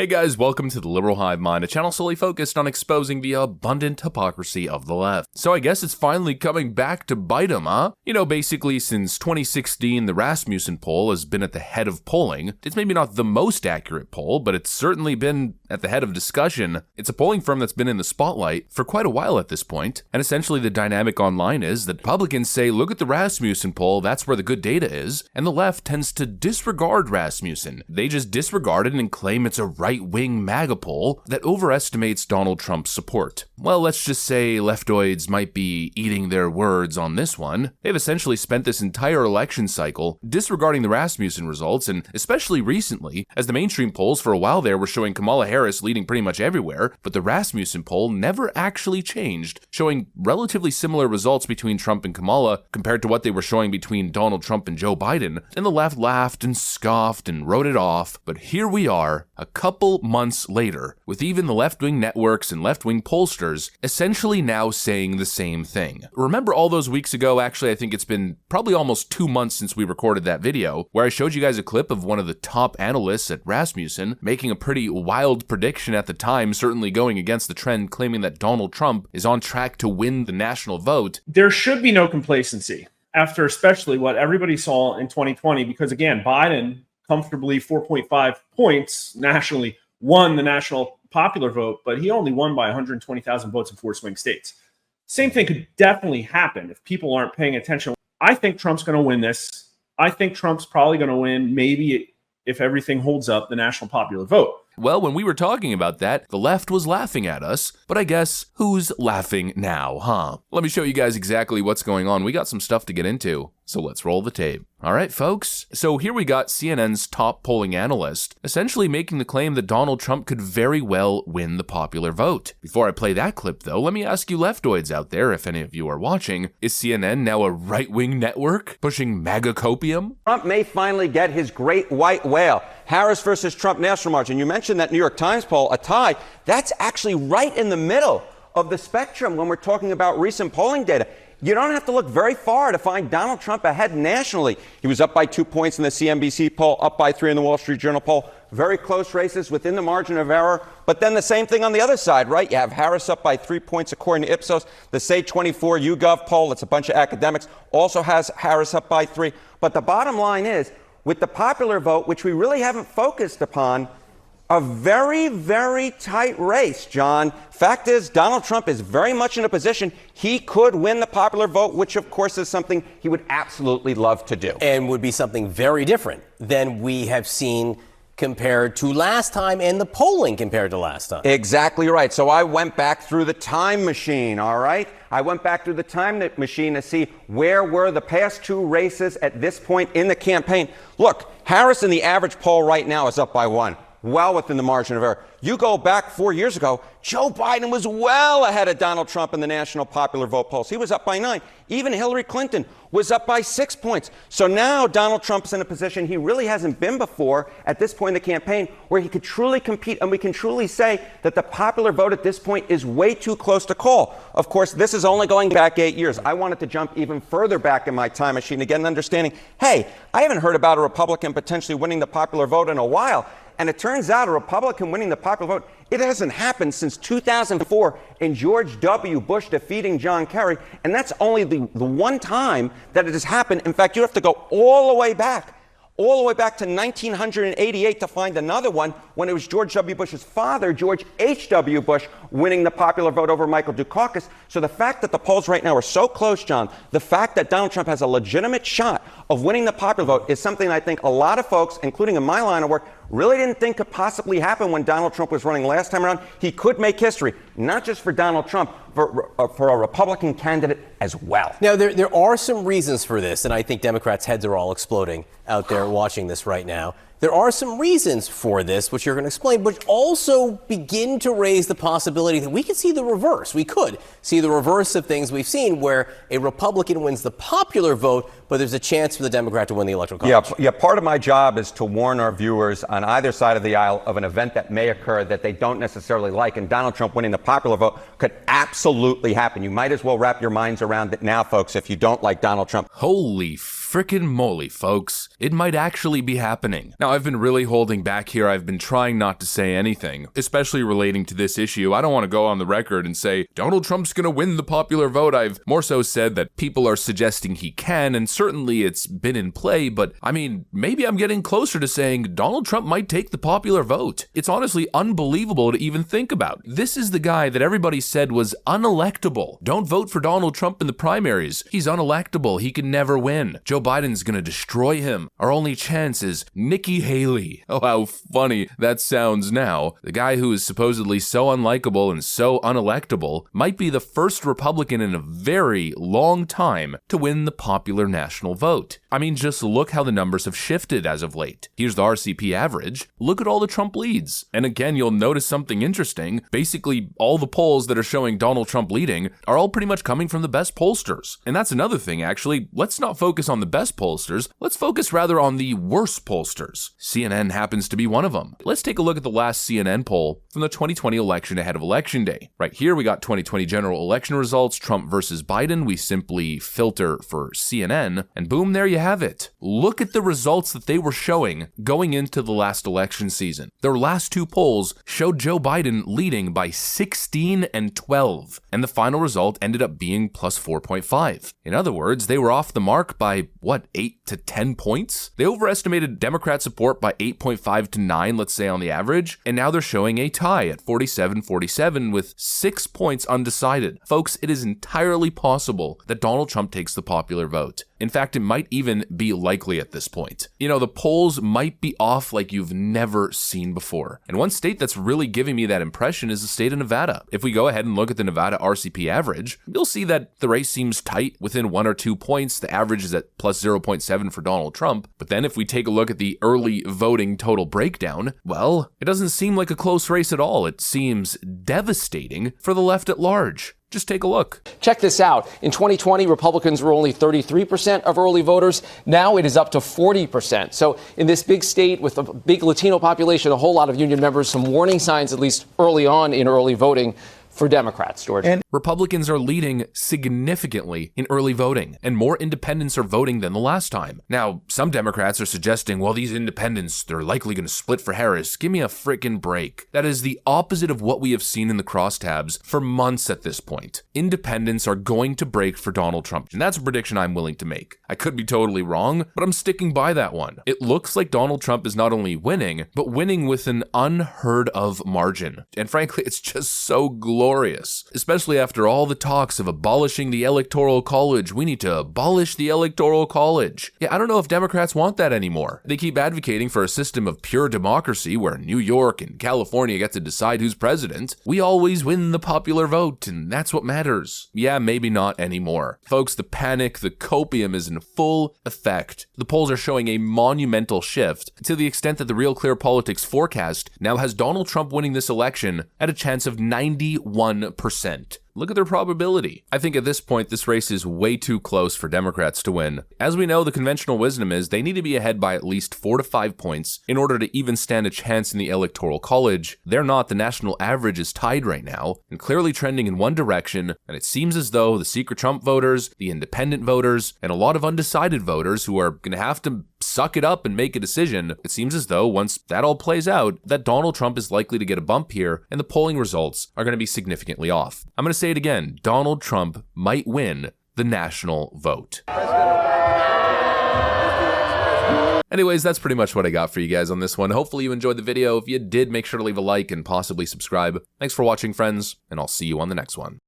Hey guys, welcome to the Liberal Hive Mind, a channel solely focused on exposing the abundant hypocrisy of the left. So I guess it's finally coming back to bite them, huh? You know, basically since 2016, the Rasmussen poll has been at the head of polling. It's maybe not the most accurate poll, but it's certainly been at the head of discussion. It's a polling firm that's been in the spotlight for quite a while at this point. And essentially the dynamic online is that Republicans say, look at the Rasmussen poll, that's where the good data is. And the left tends to disregard Rasmussen. They just disregard it and claim it's a right-wing MAGA poll that overestimates Donald Trump's support. Well, let's just say leftoids might be eating their words on this one. They've essentially spent this entire election cycle disregarding the Rasmussen results, and especially recently, as the mainstream polls for a while there were showing Kamala Harris leading pretty much everywhere, but the Rasmussen poll never actually changed, showing relatively similar results between Trump and Kamala compared to what they were showing between Donald Trump and Joe Biden, and the left laughed and scoffed and wrote it off. But here we are, a couple months later, with even the left-wing networks and left-wing pollsters essentially now saying the same thing. Remember all those weeks ago, actually I think it's been probably almost 2 months since we recorded that video, where I showed you guys a clip of one of the top analysts at Rasmussen making a pretty wild prediction at the time, certainly going against the trend, claiming that Donald Trump is on track to win the national vote. There should be no complacency after especially what everybody saw in 2020, because again, Biden comfortably 4.5 points nationally won the national popular vote, but he only won by 120,000 votes in 4 swing states. Same thing could definitely happen if people aren't paying attention. I think Trump's going to win this. I think Trump's probably going to win, maybe if everything holds up, the national popular vote. Well, when we were talking about that, the left was laughing at us, but I guess who's laughing now, huh? Let me show you guys exactly what's going on. We got some stuff to get into, so let's roll the tape. All right, folks. So here we got CNN's top polling analyst essentially making the claim that Donald Trump could very well win the popular vote. Before I play that clip, though, let me ask you leftoids out there, if any of you are watching, is CNN now a right-wing network pushing MAGA copium? Trump may finally get his great white whale. Harris versus Trump national margin. You mentioned that New York Times poll, a tie. That's actually right in the middle of the spectrum when we're talking about recent polling data. You don't have to look very far to find Donald Trump ahead nationally. He was up by 2 points in the CNBC poll, up by 3 in the Wall Street Journal poll. Very close races within the margin of error. But then the same thing on the other side, right? You have Harris up by 3 points according to Ipsos. The Say24 YouGov poll, it's a bunch of academics, also has Harris up by 3. But the bottom line is, with the popular vote, which we really haven't focused upon, a very, very tight race, John. Fact is, Donald Trump is very much in a position he could win the popular vote, which, of course, is something he would absolutely love to do. And would be something very different than we have seen compared to last time and the polling compared to last time. Exactly right. So I went back through the time machine, all right? I went back through the time machine to see where were the past 2 races at this point in the campaign. Look, Harris in the average poll right now is up by 1. Well within the margin of error. You go back 4 years ago, Joe Biden was well ahead of Donald Trump in the national popular vote polls. He was up by 9. Even Hillary Clinton was up by 6 points. So now Donald Trump's in a position he really hasn't been before at this point in the campaign, where he could truly compete, and we can truly say that the popular vote at this point is way too close to call. Of course, this is only going back 8 years. I wanted to jump even further back in my time machine to get an understanding. Hey, I haven't heard about a Republican potentially winning the popular vote in a while. And it turns out a Republican winning the popular vote, it hasn't happened since 2004 in George W. Bush defeating John Kerry. And that's only the one time that it has happened. In fact, you have to go all the way back to 1988 to find another one, when it was George W. Bush's father, George H.W. Bush, winning the popular vote over Michael Dukakis. So the fact that the polls right now are so close, John, the fact that Donald Trump has a legitimate shot of winning the popular vote is something I think a lot of folks, including in my line of work, really didn't think could possibly happen when Donald Trump was running last time around. He could make history, not just for Donald Trump, for a Republican candidate as well. Now, there are some reasons for this, and I think Democrats' heads are all exploding out there watching this right now. There are some reasons for this, which you're going to explain, but also begin to raise the possibility that we could see the reverse. We could see the reverse of things we've seen, where a Republican wins the popular vote, but there's a chance for the Democrat to win the Electoral College. Yeah, part of my job is to warn our viewers on either side of the aisle of an event that may occur that they don't necessarily like, and Donald Trump winning the popular vote could absolutely happen. You might as well wrap your minds around it now, folks, if you don't like Donald Trump. Holy Frickin' moly, folks. It might actually be happening. Now, I've been really holding back here. I've been trying not to say anything, especially relating to this issue. I don't want to go on the record and say, Donald Trump's gonna win the popular vote. I've more so said that people are suggesting he can, and certainly it's been in play, but I mean, maybe I'm getting closer to saying Donald Trump might take the popular vote. It's honestly unbelievable to even think about. This is the guy that everybody said was unelectable. Don't vote for Donald Trump in the primaries. He's unelectable. He can never win. Joe Biden's gonna destroy him. Our only chance is Nikki Haley. Oh, how funny that sounds now. The guy who is supposedly so unlikable and so unelectable might be the first Republican in a very long time to win the popular national vote. I mean, just look how the numbers have shifted as of late. Here's the RCP average. Look at all the Trump leads. And again, you'll notice something interesting. Basically, all the polls that are showing Donald Trump leading are all pretty much coming from the best pollsters. And that's another thing, actually. Let's not focus on the best pollsters. Let's focus rather on the worst pollsters. CNN happens to be one of them. Let's take a look at the last CNN poll from the 2020 election ahead of Election Day. Right here, we got 2020 general election results, Trump versus Biden. We simply filter for CNN, and boom, there you have it. Look at the results that they were showing going into the last election season. Their last two polls showed Joe Biden leading by 16 and 12, and the final result ended up being plus 4.5. In other words, they were off the mark by, 8 to 10 points? They overestimated Democrat support by 8.5 to 9, let's say on the average, and now they're showing a tie at 47-47 with 6 points undecided. Folks, it is entirely possible that Donald Trump takes the popular vote. In fact, it might even be likely at this point. You know, the polls might be off like you've never seen before. And one state that's really giving me that impression is the state of Nevada. If we go ahead and look at the Nevada RCP average, you'll see that the race seems tight within 1 or 2 points. The average is at plus 0.7 for Donald Trump. But then if we take a look at the early voting total breakdown, well, it doesn't seem like a close race at all. It seems devastating for the left at large. Just take a look. Check this out. In 2020, Republicans were only 33% of early voters. Now it is up to 40%. So in this big state with a big Latino population, a whole lot of union members, some warning signs, at least early on in early voting for Democrats, George. And Republicans are leading significantly in early voting, and more independents are voting than the last time. Now, some Democrats are suggesting, well, these independents, they're likely going to split for Harris. Give me a frickin' break. That is the opposite of what we have seen in the crosstabs for months at this point. Independents are going to break for Donald Trump, and that's a prediction I'm willing to make. I could be totally wrong, but I'm sticking by that one. It looks like Donald Trump is not only winning, but winning with an unheard of margin. And frankly, it's just so glorious, especially after all the talks of abolishing the Electoral College. We need to abolish the Electoral College. Yeah, I don't know if Democrats want that anymore. They keep advocating for a system of pure democracy where New York and California get to decide who's president. We always win the popular vote, and that's what matters. Yeah, maybe not anymore. Folks, the panic, the copium is in full effect. The polls are showing a monumental shift to the extent that the Real Clear Politics forecast now has Donald Trump winning this election at a chance of 91%. Look at their probability. I think at this point, this race is way too close for Democrats to win. As we know, the conventional wisdom is they need to be ahead by at least 4 to 5 points in order to even stand a chance in the Electoral College. They're not. The national average is tied right now and clearly trending in one direction, and it seems as though the secret Trump voters, the independent voters, and a lot of undecided voters who are going to have to suck it up and make a decision, it seems as though once that all plays out, that Donald Trump is likely to get a bump here, and the polling results are going to be significantly off. I'm going to say it again, Donald Trump might win the national vote. Anyways, that's pretty much what I got for you guys on this one. Hopefully you enjoyed the video. If you did, make sure to leave a like and possibly subscribe. Thanks for watching, friends, and I'll see you on the next one.